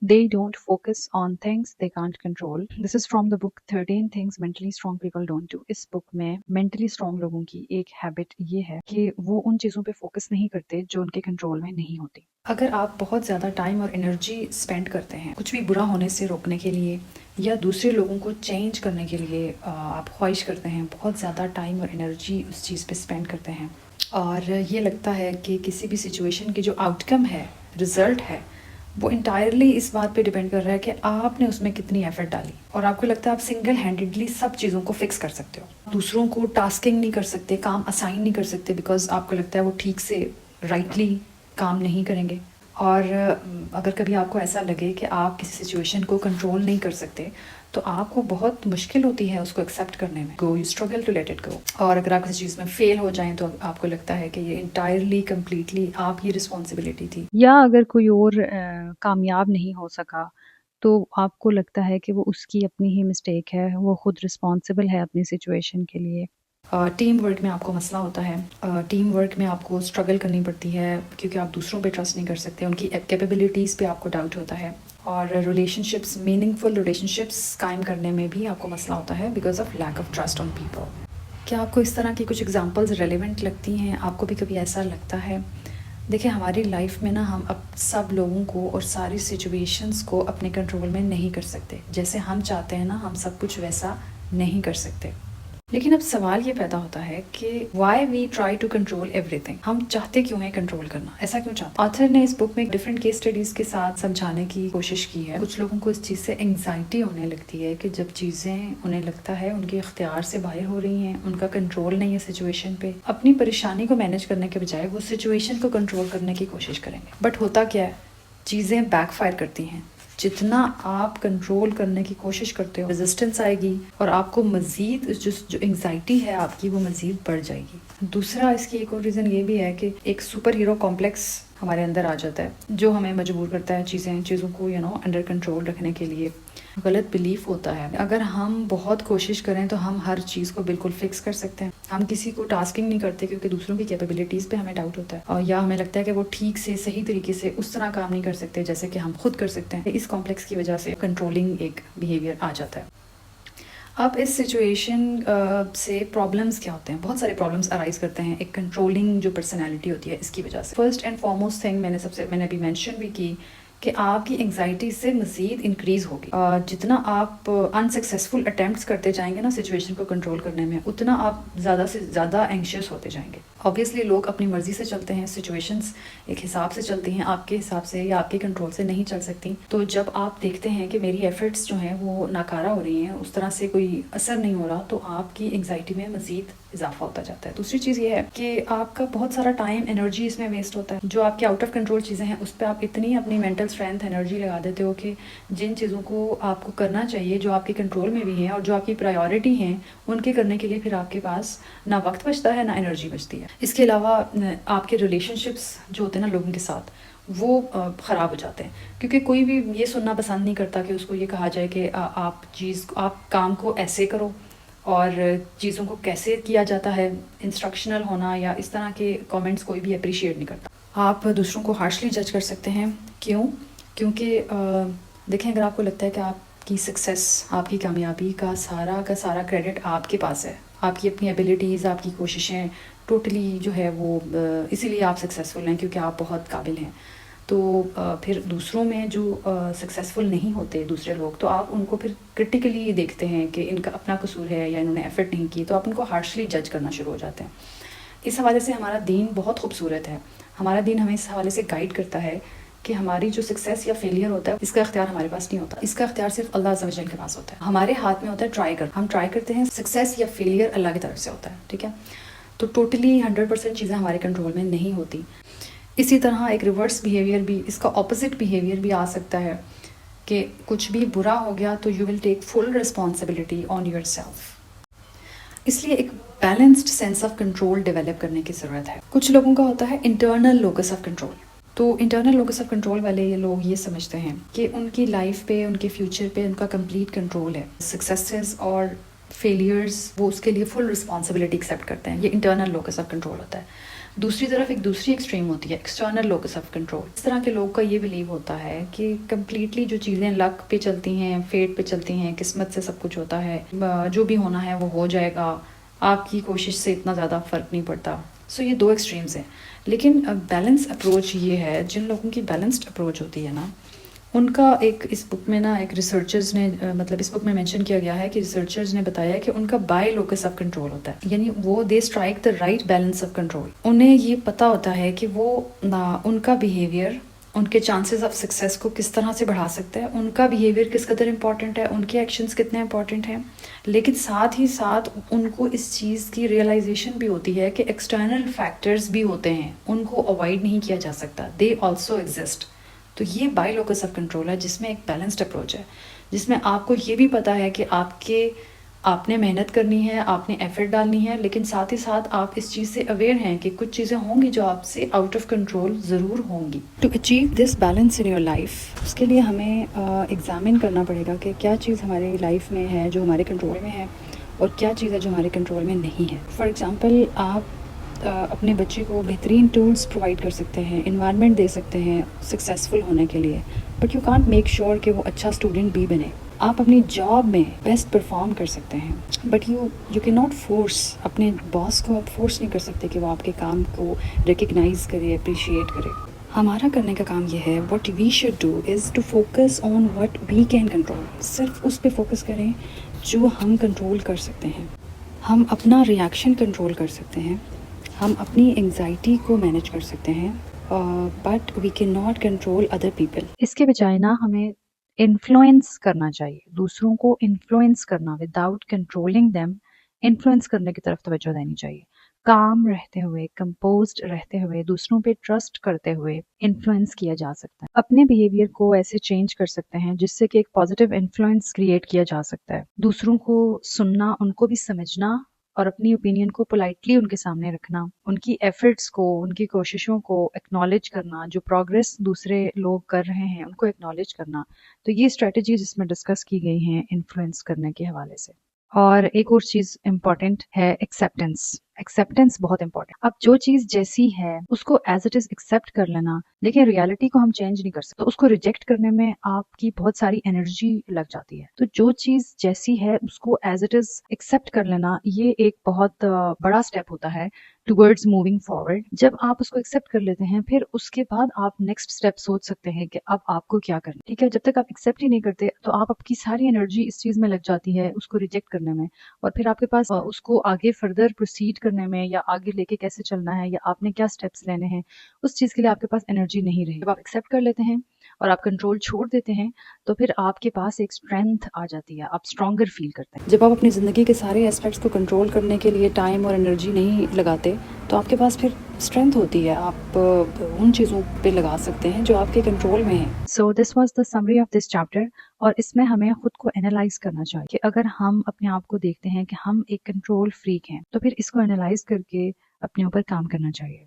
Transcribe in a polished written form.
They don't focus on things they can't control. This is from the book 13 things mentally strong people don't do. इस book में mentally strong लोगों की एक habit ये है कि वो उन चीज़ों पे focus नहीं करते जो उनके control में नहीं होती। अगर आप बहुत ज़्यादा टाइम और एनर्जी स्पेंड करते हैं कुछ भी बुरा होने से रोकने के लिए या दूसरे लोगों को चेंज करने के लिए आप ख्वाहिश करते हैं, बहुत ज़्यादा टाइम और एनर्जी उस चीज़ पे स्पेंड करते हैं और ये लगता है कि किसी भी सिचुएशन की जो आउटकम है, रिज़ल्ट है, वो इंटायरली इस बात पे डिपेंड कर रहा है कि आपने उसमें कितनी एफर्ट डाली और आपको लगता है आप सिंगल हैंडेडली सब चीज़ों को फिक्स कर सकते हो। दूसरों को टास्किंग नहीं कर सकते, काम असाइन नहीं कर सकते बिकॉज आपको लगता है वो ठीक से राइटली काम नहीं करेंगे। और अगर कभी आपको ऐसा लगे कि आप किसी सिचुएशन को कंट्रोल नहीं कर सकते तो आपको बहुत मुश्किल होती है उसको एक्सेप्ट करने में। Go, you struggle to let it go. और अगर आप किसी चीज़ में फेल हो जाएं तो आपको लगता है कि ये इंटायरली कम्प्लीटली आपकी रिस्पॉन्सिबिलिटी थी। या अगर कोई और कामयाब नहीं हो सका तो आपको लगता है कि वो उसकी अपनी ही मिस्टेक है, वो खुद रिस्पॉन्सिबल है अपनी सिचुएशन के लिए। टीम वर्क में आपको मसला होता है, टीम वर्क में आपको स्ट्रगल करनी पड़ती है क्योंकि आप दूसरों पे ट्रस्ट नहीं कर सकते, उनकी कैपेबिलिटीज़ पे आपको डाउट होता है। और रिलेशनशिप्स, मीनिंगफुल रिलेशनशिप्स कायम करने में भी आपको मसला होता है because of lack of trust on people. क्या आपको इस तरह की कुछ एग्जांपल्स रेलेवेंट लगती हैं? आपको भी कभी ऐसा लगता है? देखिए, हमारी लाइफ में ना हम अब सब लोगों को और सारी सिचुएशंस को अपने कंट्रोल में नहीं कर सकते। जैसे हम चाहते हैं ना, हम सब कुछ वैसा नहीं कर सकते। लेकिन अब सवाल ये पैदा होता है कि why we try to control everything. हम चाहते क्यों है कंट्रोल करना, ऐसा क्यों चाहते? ऑथर ने इस बुक में डिफरेंट केस स्टडीज के साथ समझाने की कोशिश की है। कुछ लोगों को इस चीज़ से एंग्जाइटी होने लगती है कि जब चीज़ें उन्हें लगता है उनके इख्तियार से बाहर हो रही हैं, उनका कंट्रोल नहीं है सिचुएशन पे, अपनी परेशानी को मैनेज करने के बजाय वो सिचुएशन को कंट्रोल करने की कोशिश करेंगे। बट होता क्या है, चीज़ें बैकफायर करती हैं। जितना आप कंट्रोल करने की कोशिश करते हो रेजिस्टेंस आएगी और आपको मज़ीद जो एंग्जाइटी है आपकी वो मज़ीद बढ़ जाएगी। दूसरा इसकी एक और रीज़न ये भी है कि एक सुपर हीरो कॉम्प्लेक्स हमारे अंदर आ जाता है जो हमें मजबूर करता है चीज़ों को अंडर कंट्रोल रखने के लिए। गलत बिलीफ होता है अगर हम बहुत कोशिश करें तो हम हर चीज़ को बिल्कुल फिक्स कर सकते हैं। हम किसी को टास्किंग नहीं करते क्योंकि दूसरों की कैपेबिलिटीज़ पे हमें डाउट होता है और या हमें लगता है कि वो ठीक से सही तरीके से उस तरह काम नहीं कर सकते जैसे कि हम खुद कर सकते हैं। इस कॉम्प्लेक्स की वजह से कंट्रोलिंग एक बिहेवियर आ जाता है। अब इस सिचुएशन से प्रॉब्लम्स क्या होते हैं? बहुत सारे प्रॉब्लम्स अराइज करते हैं एक कंट्रोलिंग जो पर्सनैलिटी होती है इसकी वजह से। फर्स्ट एंड फॉरमोस्ट थिंग मैंने अभी मेंशन भी की कि आपकी एंग्जाइटी से मज़ीद इंक्रीज़ होगी। जितना आप अनसक्सेसफुल अटैम्प्ट्स करते जाएंगे ना सिचुएशन को कंट्रोल करने में, उतना आप ज़्यादा से ज़्यादा एंग्शियस होते जाएंगे। ऑब्वियसली लोग अपनी मर्ज़ी से चलते हैं, सिचुएशंस एक हिसाब से चलती हैं, आपके हिसाब से या आपके कंट्रोल से नहीं चल सकती। तो जब आप देखते हैं कि मेरी एफ़र्ट्स जो हैं वो नाकारा हो रही हैं, उस तरह से कोई असर नहीं हो रहा, तो आपकी एंग्जाइटी में मज़ीद इजाफा होता जाता है। दूसरी चीज़ ये है कि आपका बहुत सारा टाइम, एनर्जी इसमें वेस्ट होता है। जो आपकी आउट ऑफ कंट्रोल चीज़ें हैं उस पर आप इतनी अपनी मेंटल स्ट्रेंथ, एनर्जी लगा देते हो कि जिन चीज़ों को आपको करना चाहिए, जो आपके कंट्रोल में भी हैं और जो आपकी प्रायोरिटी हैं, उनके करने के लिए फिर आपके पास ना वक्त बचता है ना एनर्जी बचती है। इसके अलावा आपके रिलेशनशिप्स जो होते हैं ना लोगों के साथ, वो ख़राब हो जाते हैं क्योंकि कोई भी ये सुनना पसंद नहीं करता कि उसको ये कहा जाए कि आप काम को ऐसे करो और चीज़ों को कैसे किया जाता है, इंस्ट्रक्शनल होना या इस तरह के कमेंट्स कोई भी अप्रिशिएट नहीं करता। आप दूसरों को हार्शली जज कर सकते हैं। क्यों? क्योंकि देखें, अगर आपको लगता है कि आपकी सक्सेस, आपकी कामयाबी का सारा क्रेडिट आपके पास है, आपकी अपनी एबिलिटीज़, आपकी कोशिशें टोटली जो है वो इसीलिए आप सक्सेसफुल हैं क्योंकि आप बहुत काबिल हैं, तो फिर दूसरों में जो सक्सेसफुल नहीं होते दूसरे लोग, तो आप उनको फिर क्रिटिकली देखते हैं कि इनका अपना कसूर है या इन्होंने एफर्ट नहीं की, तो आप उनको हार्शली जज करना शुरू हो जाते हैं। इस हवाले से हमारा दीन बहुत खूबसूरत है। हमारा दीन हमें इस हवाले से गाइड करता है कि हमारी जो सक्सेस या फेलियर होता है इसका इख्तियार हमारे पास नहीं होता, इसका इख्तियार सिर्फ अल्लाह अज़्ज़ा वजल के पास होता है। हमारे हाथ में होता है हम ट्राई करते हैं। सक्सेस या फेलियर अल्लाह की तरफ से होता है, ठीक है। तो टोटली 100% चीज़ें हमारे कंट्रोल में नहीं होती। इसी तरह एक रिवर्स बिहेवियर भी, इसका ऑपोजिट बिहेवियर भी आ सकता है कि कुछ भी बुरा हो गया तो you will take full responsibility on yourself. इसलिए एक balanced sense of control develop करने की ज़रूरत है। कुछ लोगों का होता है इंटरनल लोकस ऑफ कंट्रोल। तो इंटरनल लोकस ऑफ कंट्रोल वाले ये लोग ये समझते हैं कि उनकी लाइफ पे, उनके फ्यूचर पे उनका कंप्लीट कंट्रोल है। सक्सेसेस और फेलियर्स वो उसके लिए फुल रिस्पॉन्सिबिलिटी एक्सेप्ट करते हैं। ये इंटरनल लोकस ऑफ कंट्रोल होता है। दूसरी तरफ एक दूसरी एक्सट्रीम होती है एक्सटर्नल लोकस ऑफ कंट्रोल। इस तरह के लोग का ये बिलीव होता है कि कम्प्लीटली जो चीज़ें लक पे चलती हैं, फेट पे चलती हैं, किस्मत से सब कुछ होता है, जो भी होना है वो हो जाएगा, आपकी कोशिश से इतना ज़्यादा फ़र्क नहीं पड़ता। सो ये दो एक्सट्रीम्स हैं। लेकिन बैलेंस अप्रोच ये है, जिन लोगों की बैलेंस्ड अप्रोच होती है ना, उनका एक इस बुक में ना एक रिसर्चर्स ने मतलब इस बुक में मेंशन किया गया है कि रिसर्चर्स ने बताया कि उनका बाय लोकस ऑफ कंट्रोल होता है, यानी वो they strike the right balance of control. उन्हें ये पता होता है कि वो उनका बिहेवियर उनके चांसेस ऑफ सक्सेस को किस तरह से बढ़ा सकता है, उनका बिहेवियर किस कदर इंपॉर्टेंट है, उनके एक्शंस कितने इंपॉर्टेंट हैं। लेकिन साथ ही साथ उनको इस चीज़ की रियलाइजेशन भी होती है कि एक्सटर्नल फैक्टर्स भी होते हैं, उनको अवॉइड नहीं किया जा सकता, दे ऑल्सो एग्जिस्ट। तो ये बाय लोकस ऑफ कंट्रोल है, जिसमें एक बैलेंस्ड अप्रोच है, जिसमें आपको ये भी पता है कि आपने मेहनत करनी है, आपने एफर्ट डालनी है, लेकिन साथ ही साथ आप इस चीज़ से अवेयर हैं कि कुछ चीज़ें होंगी जो आपसे आउट ऑफ कंट्रोल ज़रूर होंगी। To achieve this balance in your life, उसके लिए हमें एग्ज़ामिन करना पड़ेगा कि क्या चीज़ हमारी लाइफ में है जो हमारे कंट्रोल में है और क्या चीज़ है जो हमारे कंट्रोल में नहीं है। फॉर एग्ज़ाम्पल, आप अपने बच्चे को बेहतरीन टूल्स प्रोवाइड कर सकते हैं, इन्वायरमेंट दे सकते हैं सक्सेसफुल होने के लिए, but you can't make sure कि वो अच्छा स्टूडेंट भी बने। आप अपनी जॉब में बेस्ट परफॉर्म कर सकते हैं, but you can not force, अपने बॉस को आप फोर्स नहीं कर सकते कि वो आपके काम को रिकग्नाइज करे, अप्रिशिएट करे। हमारा करने का काम ये है, what we should do is to focus on what we can control. सिर्फ उस पर फोकस करें जो हम कंट्रोल कर सकते हैं। हम अपना रिएक्शन कंट्रोल कर सकते हैं, हम अपनी एंग्जाइटी को मैनेज कर सकते हैं, but we can not control other people. इसके बजाय ना हमें इन्फ्लुएंस करना चाहिए, दूसरों को इन्फ्लुएंस करना विदाउट कंट्रोलिंग देम, इन्फ्लुएंस करने की तरफ तवज्जो देनी चाहिए। काम रहते हुए, कंपोज्ड रहते हुए, दूसरों पे ट्रस्ट करते हुए इन्फ्लुएंस किया जा सकता है। अपने बिहेवियर को ऐसे चेंज कर सकते हैं जिससे कि एक पॉजिटिव इन्फ्लुएंस क्रिएट किया जा सकता है। दूसरों को सुनना, उनको भी समझना और अपनी ओपिनियन को पोलाइटली उनके सामने रखना, उनकी एफर्ट्स को, उनकी कोशिशों को एक्नॉलेज करना, जो प्रोग्रेस दूसरे लोग कर रहे हैं उनको एक्नॉलेज करना। तो ये स्ट्रेटजी जिसमें डिस्कस की गई हैं इन्फ्लुएंस करने के हवाले से। और एक और चीज़ इम्पॉर्टेंट है एक्सेप्टेंस। एक्सेप्टेंस बहुत इंपॉर्टेंट। अब जो चीज़ जैसी है उसको एज इट इज़ एक्सेप्ट कर लेना, लेकिन रियलिटी को हम चेंज नहीं कर सकते, तो उसको रिजेक्ट करने में आपकी बहुत सारी एनर्जी लग जाती है। तो जो चीज़ जैसी है उसको एज इट इज़ एक्सेप्ट कर लेना, ये एक बहुत बड़ा स्टेप होता है टुवर्ड्स मूविंग फॉरवर्ड। जब आप उसको एक्सेप्ट कर लेते हैं, फिर उसके बाद आप नेक्स्ट स्टेप सोच सकते हैं कि अब आपको क्या करना। ठीक है, जब तक आप एक्सेप्ट ही नहीं करते तो आपकी सारी एनर्जी इस चीज़ में लग जाती है उसको रिजेक्ट करने में, और फिर आपके पास उसको आगे फर्दर प्रोसीड करने में या आगे लेके कैसे चलना है या आपने क्या स्टेप्स लेने हैं, उस चीज़ के लिए आपके पास एनर्जी नहीं रही। जब आप एक्सेप्ट कर लेते हैं और आप कंट्रोल छोड़ देते हैं तो फिर आपके पास एक स्ट्रेंथ आ जाती है, आप स्ट्रॉन्गर फील करते हैं। जब आप अपनी ज़िंदगी के सारे एस्पेक्ट्स को कंट्रोल करने के लिए टाइम और एनर्जी नहीं लगाते तो आपके पास फिर स्ट्रेंथ होती है, आप उन चीज़ों पे लगा सकते हैं जो आपके कंट्रोल में है। So this was the summary of this chapter. और इसमें हमें खुद को एनालाइज करना चाहिए कि अगर हम अपने आप को देखते हैं कि हम एक कंट्रोल फ्रीक हैं, तो फिर इसको एनालाइज करके अपने ऊपर काम करना चाहिए।